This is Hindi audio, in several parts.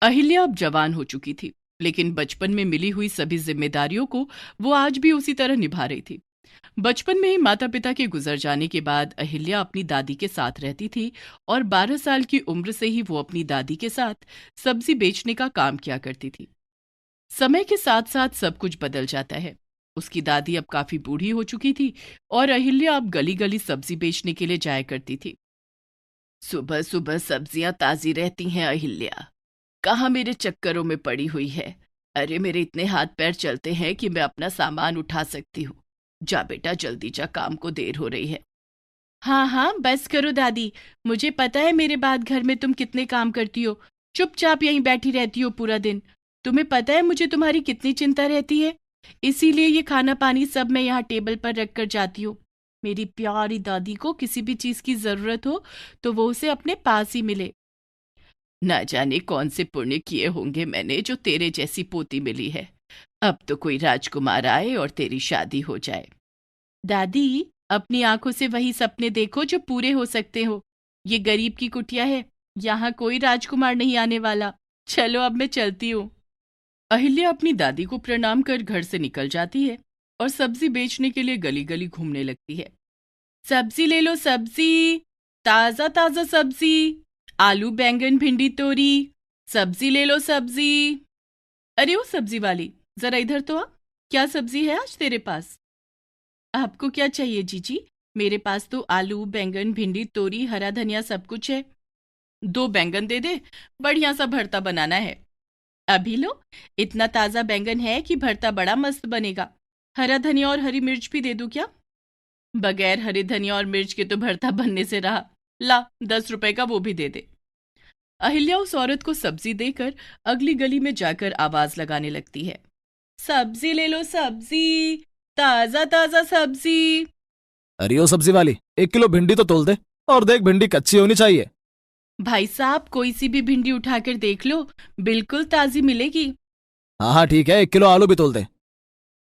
अहिल्या अब जवान हो चुकी थी, लेकिन बचपन में मिली हुई सभी जिम्मेदारियों को वो आज भी उसी तरह निभा रही थी। बचपन में ही माता पिता के गुजर जाने के बाद अहिल्या अपनी दादी के साथ रहती थी और 12 साल की उम्र से ही वो अपनी दादी के साथ सब्जी बेचने का काम किया करती थी। समय के साथ साथ सब कुछ बदल जाता है। उसकी दादी अब काफी बूढ़ी हो चुकी थी और अहिल्या अब गली गली सब्जी बेचने के लिए जाया करती थी। सुबह सुबह सब्जियां ताजी रहती हैं अहिल्या, कहाँ मेरे चक्करों में पड़ी हुई है। अरे मेरे इतने हाथ पैर चलते हैं कि मैं अपना सामान उठा सकती हूँ। जा बेटा जल्दी जा, काम को देर हो रही है। हाँ हाँ बस करो दादी, मुझे पता है मेरे बाद घर में तुम कितने काम करती हो। चुपचाप यहीं बैठी रहती हो पूरा दिन। तुम्हें पता है मुझे तुम्हारी कितनी चिंता रहती है, इसीलिए ये खाना पानी सब मैं यहाँ टेबल पर रख कर जाती हूँ। मेरी प्यारी दादी को किसी भी चीज की जरूरत हो तो वो उसे अपने पास ही मिले। न जाने कौन से पुण्य किए होंगे मैंने जो तेरे जैसी पोती मिली है। अब तो कोई राजकुमार आए और तेरी शादी हो जाए। दादी, अपनी आंखों से वही सपने देखो जो पूरे हो सकते हो। ये गरीब की कुटिया है, यहाँ कोई राजकुमार नहीं आने वाला। चलो अब मैं चलती हूँ। अहिल्या अपनी दादी को प्रणाम कर घर से निकल जाती है और सब्जी बेचने के लिए गली गली घूमने लगती है। सब्जी ले लो सब्जी, ताजा ताजा सब्जी, आलू बैंगन भिंडी तोरी, सब्जी ले लो सब्जी। अरे ओ सब्जी वाली, जरा इधर तो आ। क्या सब्जी है आज तेरे पास? आपको क्या चाहिए जीजी? मेरे पास तो आलू बैंगन भिंडी तोरी हरा धनिया सब कुछ है। 2 बैंगन दे दे, बढ़िया सा भरता बनाना है। अभी लो, इतना ताजा बैंगन है कि भरता बड़ा मस्त बनेगा। हरा धनिया और हरी मिर्च भी दे दूं क्या? बगैर हरे धनिया और मिर्च के तो भरता बनने से रहा। ला 10 रुपए का वो भी दे दे। अहिल्या उस औरत को सब्जी देकर अगली गली में जाकर आवाज लगाने लगती है। सब्जी ले लो सब्जी, ताजा ताजा सब्जी। अरे ओ सब्जी वाली, 1 किलो भिंडी तो तोल दे। और देख, भिंडी कच्ची होनी चाहिए। भाई साहब कोई सी भी भिंडी उठाकर देख लो, बिल्कुल ताजी मिलेगी। हाँ हाँ ठीक है, 1 किलो आलू भी तोल दे।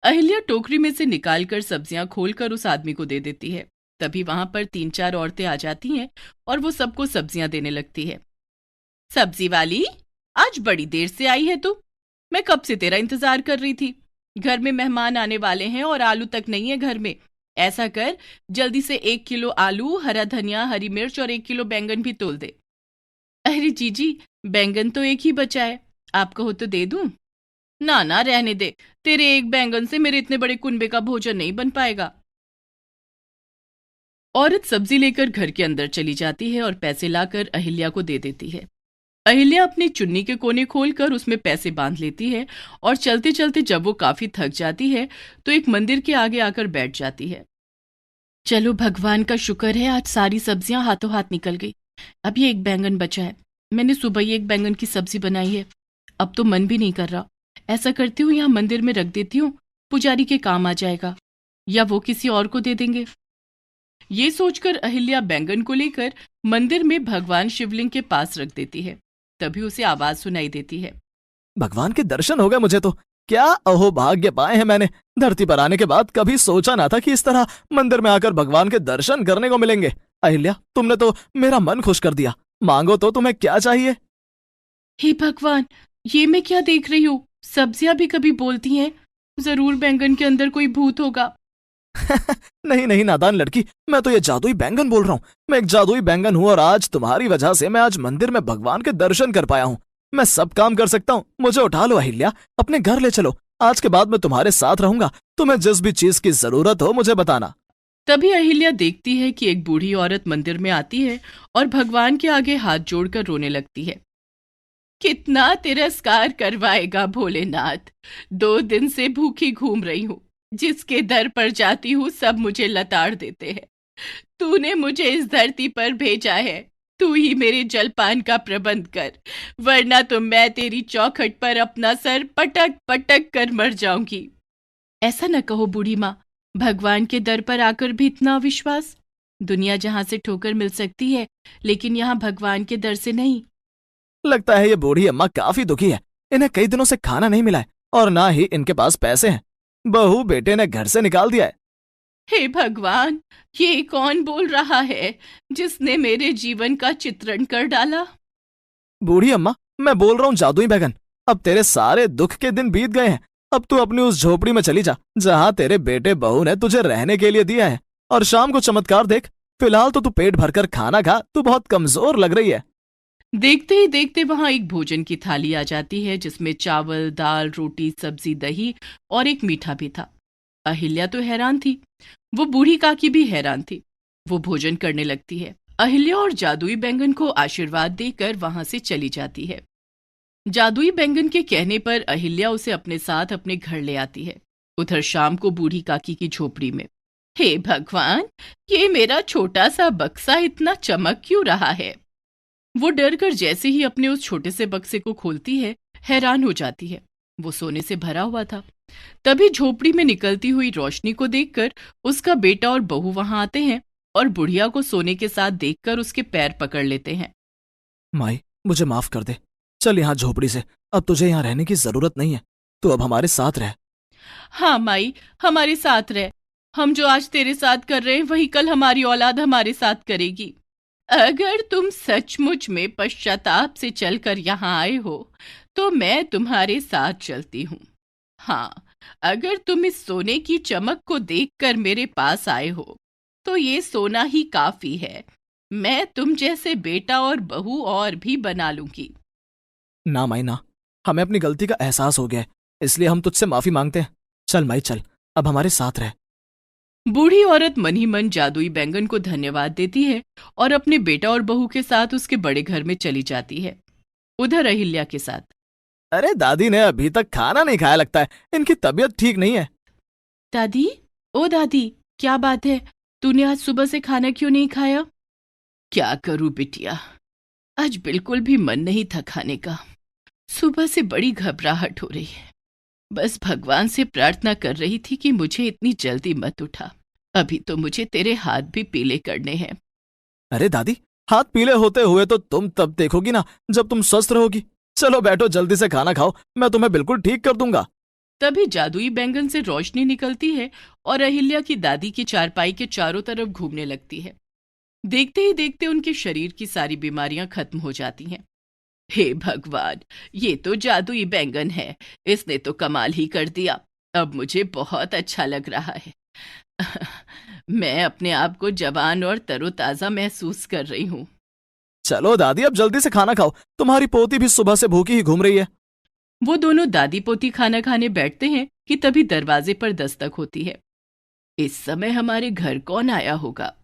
अहिल्या टोकरी में से निकालकर सब्जियां खोलकर उस आदमी को दे देती है। तभी वहां पर 3-4 औरतें आ जाती हैं और वो सबको सब्जियां देने लगती है। सब्जी वाली, आज बड़ी देर से आई है तू। मैं कब से तेरा इंतजार कर रही थी। घर में मेहमान आने वाले हैं और आलू तक नहीं है घर में। ऐसा कर, जल्दी से 1 किलो आलू हरा धनिया हरी मिर्च और 1 किलो बैंगन भी तोल दे। अरे जीजी, बैंगन तो एक ही बचा है, आप कहो तो दे दूं? ना ना रहने दे, तेरे एक बैंगन से मेरे इतने बड़े कुनबे का भोजन नहीं बन पाएगा। औरत सब्जी लेकर घर के अंदर चली जाती है और पैसे लाकर अहिल्या को दे देती है। अहिल्या अपनी चुन्नी के कोने खोलकर उसमें पैसे बांध लेती है और चलते चलते जब वो काफी थक जाती है तो एक मंदिर के आगे आकर बैठ जाती है। चलो भगवान का शुक्र है, आज सारी सब्जियां हाथों हाथ निकल गई। अब ये एक बैंगन बचा है। मैंने सुबह ही एक बैंगन की सब्जी बनाई है, अब तो मन भी नहीं कर रहा। ऐसा करती हूँ यहाँ मंदिर में रख देती हूँ, पुजारी के काम आ जाएगा या वो किसी और को दे देंगे। ये सोचकर अहिल्या बैंगन को लेकर मंदिर में भगवान शिवलिंग के पास रख देती है। तभी उसे आवाज सुनाई देती है। भगवान के दर्शन हो गए मुझे तो। क्या अहोभाग्य पाए हैं मैंने। धरती पर आने के बाद कभी सोचा ना था कि इस तरह मंदिर में आकर भगवान के दर्शन करने को मिलेंगे। अहिल्या, तुमने तो मेरा मन खुश कर दिया। मांगो तो, तुम्हें क्या चाहिए? हे भगवान, ये मैं क्या देख रही हूँ? सब्जियां भी कभी बोलती हैं। जरूर बैंगन के अंदर कोई भूत होगा। नहीं नहीं नादान लड़की, मैं तो ये जादुई बैंगन बोल रहा हूँ। मैं एक जादुई बैंगन हूँ और आज तुम्हारी वजह से मैं आज मंदिर में भगवान के दर्शन कर पाया हूँ। मैं सब काम कर सकता हूँ। मुझे उठा लो अहिल्या, अपने घर ले चलो। आज के बाद मैं तुम्हारे साथ रहूंगा। तुम्हें जिस भी चीज की जरूरत हो मुझे बताना। तभी अहिल्या देखती है कि एक बूढ़ी औरत मंदिर में आती है और भगवान के आगे हाथ जोड़कर रोने लगती है। कितना तिरस्कार करवाएगा भोलेनाथ, 2 दिन से भूखी घूम रही हूँ। जिसके दर पर जाती हूँ सब मुझे लताड़ देते हैं। तूने मुझे इस धरती पर भेजा है, तू ही मेरे जलपान का प्रबंध कर, वरना तो मैं तेरी चौखट पर अपना सर पटक पटक कर मर जाऊंगी। ऐसा न कहो बूढ़ी माँ, भगवान के दर पर आकर भी इतना अविश्वास। दुनिया जहां से ठोकर मिल सकती है, लेकिन यहाँ भगवान के दर से नहीं। लगता है ये बूढ़ी अम्मा काफी दुखी है। इन्हें कई दिनों से खाना नहीं मिला है और ना ही इनके पास पैसे हैं। बहू बेटे ने घर से निकाल दिया है। हे भगवान, ये कौन बोल रहा है जिसने मेरे जीवन का चित्रण कर डाला? बूढ़ी अम्मा, मैं बोल रहा हूँ जादुई बैंगन, अब तेरे सारे दुख के दिन बीत गए हैं। अब तू अपनी उस झोपड़ी में चली जा जहाँ तेरे बेटे बहू ने तुझे रहने के लिए दिया है, और शाम को चमत्कार देख। फिलहाल तो तू पेट भरकर खाना खा, तू बहुत कमजोर लग रही है। देखते ही देखते वहां एक भोजन की थाली आ जाती है जिसमें चावल, दाल, रोटी, सब्जी, दही और एक मीठा भी था। अहिल्या तो हैरान थी, वो बूढ़ी काकी भी हैरान थी। वो भोजन करने लगती है। अहिल्या और जादुई बैंगन को आशीर्वाद देकर वहां से चली जाती है। जादुई बैंगन के कहने पर अहिल्या उसे अपने साथ अपने घर ले आती है। उधर शाम को बूढ़ी काकी की झोपड़ी में, हे भगवान, ये मेरा छोटा सा बक्सा इतना चमक क्यों रहा है? वो डर कर जैसे ही अपने उस छोटे से बक्से को खोलती है, हैरान हो जाती है। वो सोने से भरा हुआ था। तभी झोपड़ी में निकलती हुई रोशनी को देखकर उसका बेटा और बहू वहां आते हैं और बुढ़िया को सोने के साथ देखकर उसके पैर पकड़ लेते हैं। माई, मुझे माफ कर दे। चल यहाँ झोपड़ी से, अब तुझे यहाँ रहने की जरूरत नहीं है। तू अब हमारे साथ रह। हाँ माई, हमारे साथ रह। हम जो आज तेरे साथ कर रहे हैं वही कल हमारी औलाद हमारे साथ करेगी। अगर तुम सचमुच में पश्चाताप से चलकर यहाँ आए हो तो मैं तुम्हारे साथ चलती हूँ। हाँ, अगर तुम इस सोने की चमक को देखकर मेरे पास आए हो तो ये सोना ही काफी है। मैं तुम जैसे बेटा और बहू और भी बना लूंगी। ना माई ना, हमें अपनी गलती का एहसास हो गया है, इसलिए हम तुझसे माफी मांगते हैं। चल माई चल, अब हमारे साथ रह। बूढ़ी औरत मन ही मन जादुई बैंगन को धन्यवाद देती है और अपने बेटा और बहू के साथ उसके बड़े घर में चली जाती है। उधर अहिल्या के साथ, अरे दादी ने अभी तक खाना नहीं खाया, लगता है इनकी तबीयत ठीक नहीं है। दादी, ओ दादी, क्या बात है? तूने आज सुबह से खाना क्यों नहीं खाया? क्या करूं बिटिया, आज बिल्कुल भी मन नहीं था खाने का। सुबह से बड़ी घबराहट हो रही है। बस भगवान से प्रार्थना कर रही थी कि मुझे इतनी जल्दी मत उठा। अभी तो मुझे तेरे हाथ भी पीले करने हैं। अरे दादी, हाथ पीले होते हुए तो तुम तब देखोगी ना जब तुम स्वस्थ रहोगी। चलो बैठो, जल्दी से खाना खाओ, मैं तुम्हें बिल्कुल ठीक कर दूंगा। तभी जादुई बैंगन से रोशनी निकलती है और अहिल्या की दादी की चारपाई के चारों तरफ घूमने लगती है। देखते ही देखते उनके शरीर की सारी बीमारियां खत्म हो जाती हैं। हे भगवान, ये तो जादुई बैंगन है, इसने तो कमाल ही कर दिया। अब मुझे बहुत अच्छा लग रहा है। मैं अपने आप को जवान और तरोताजा महसूस कर रही हूँ। चलो दादी, अब जल्दी से खाना खाओ, तुम्हारी पोती भी सुबह से भूखी ही घूम रही है। वो दोनों दादी पोती खाना खाने बैठते हैं कि तभी दरवाजे पर दस्तक होती है। इस समय हमारे घर कौन आया होगा?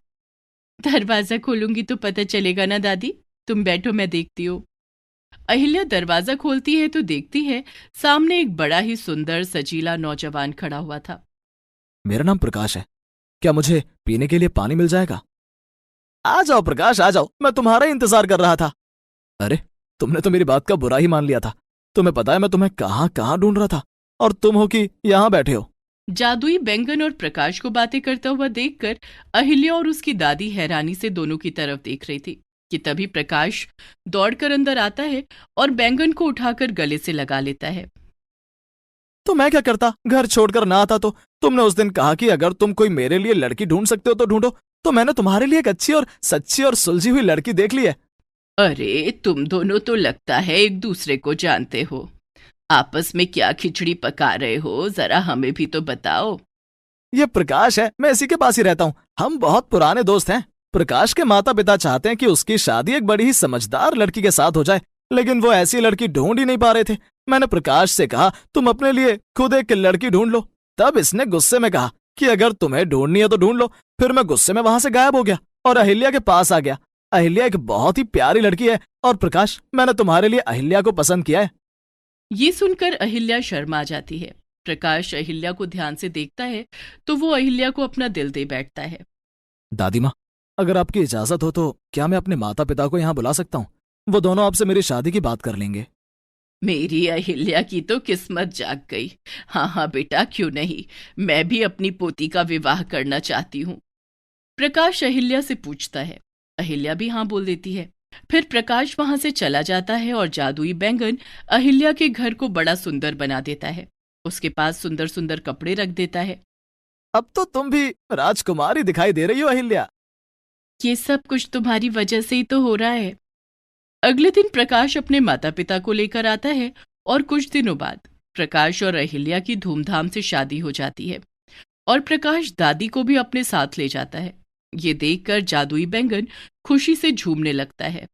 दरवाजा खोलूंगी तो पता चलेगा ना दादी। तुम बैठो, मैं देखती हूँ। अहिल्या दरवाजा खोलती है तो देखती है सामने एक बड़ा ही सुंदर सजीला नौजवान खड़ा हुआ था। मेरा नाम प्रकाश है, क्या मुझे पीने के लिए पानी मिल जाएगा? आ जाओ प्रकाश, आ जाओ, मैं तुम्हारा ही इंतजार कर रहा था। अरे, तुमने तो मेरी बात का बुरा ही मान लिया था। तुम्हें पता है मैं तुम्हें कहाँ कहाँ ढूंढ रहा था, और तुम हो कि यहाँ बैठे हो। जादुई बैंगन और प्रकाश को बातें करता हुआ देखकर अहिल्या और उसकी दादी हैरानी से दोनों की तरफ देख रही थी कि तभी प्रकाश दौड़कर अंदर आता है और बैंगन को उठाकर गले से लगा लेता है। तो मैं क्या करता, घर छोड़कर ना आता तो? तुमने उस दिन कहा कि अगर तुम कोई मेरे लिए लड़की ढूंढ सकते हो तो ढूंढो, तो मैंने तुम्हारे लिए एक अच्छी और सच्ची और सुलझी हुई लड़की देख ली है। अरे, तुम दोनों तो लगता है एक दूसरे को जानते हो। आपस में क्या खिचड़ी पका रहे हो, जरा हमें भी तो बताओ। ये प्रकाश है, मैं इसी के पास ही रहता हूँ। हम बहुत पुराने दोस्त हैं। प्रकाश के माता पिता चाहते हैं कि उसकी शादी एक बड़ी ही समझदार लड़की के साथ हो जाए, लेकिन वो ऐसी लड़की ढूंढ ही नहीं पा रहे थे। मैंने प्रकाश से कहा तुम अपने लिए खुद एक लड़की ढूंढ लो। तब इसने गुस्से में कहा कि अगर तुम्हें ढूंढनी है तो ढूंढ लो। फिर मैं गुस्से में वहां से गायब हो गया और अहिल्या के पास आ गया। अहिल्या एक बहुत ही प्यारी लड़की है, और प्रकाश, मैंने तुम्हारे लिए अहिल्या को पसंद किया है। ये सुनकर अहिल्या शर्मा जाती है। प्रकाश अहिल्या को ध्यान से देखता है तो वो अहिल्या को अपना दिल दे बैठता है। दादी माँ, अगर आपकी इजाजत हो तो क्या मैं अपने माता पिता को यहाँ बुला सकता हूँ? वो दोनों आपसे मेरी शादी की बात कर लेंगे। मेरी अहिल्या की तो किस्मत जाग गई। हाँ हाँ बेटा, क्यों नहीं, मैं भी अपनी पोती का विवाह करना चाहती हूँ। प्रकाश अहिल्या से पूछता है। अहिल्या भी हाँ बोल देती है। फिर प्रकाश वहां से चला जाता है और जादुई बैंगन अहिल्या के घर को बड़ा सुंदर बना देता है। उसके पास सुंदर सुंदर कपड़े रख देता है। अब तो तुम भी राजकुमारी दिखाई दे रही हो अहिल्या। ये सब कुछ तुम्हारी वजह से ही तो हो रहा है। अगले दिन प्रकाश अपने माता पिता को लेकर आता है और कुछ दिनों बाद प्रकाश और अहिल्या की धूमधाम से शादी हो जाती है और प्रकाश दादी को भी अपने साथ ले जाता है। ये देखकर जादुई बैंगन खुशी से झूमने लगता है।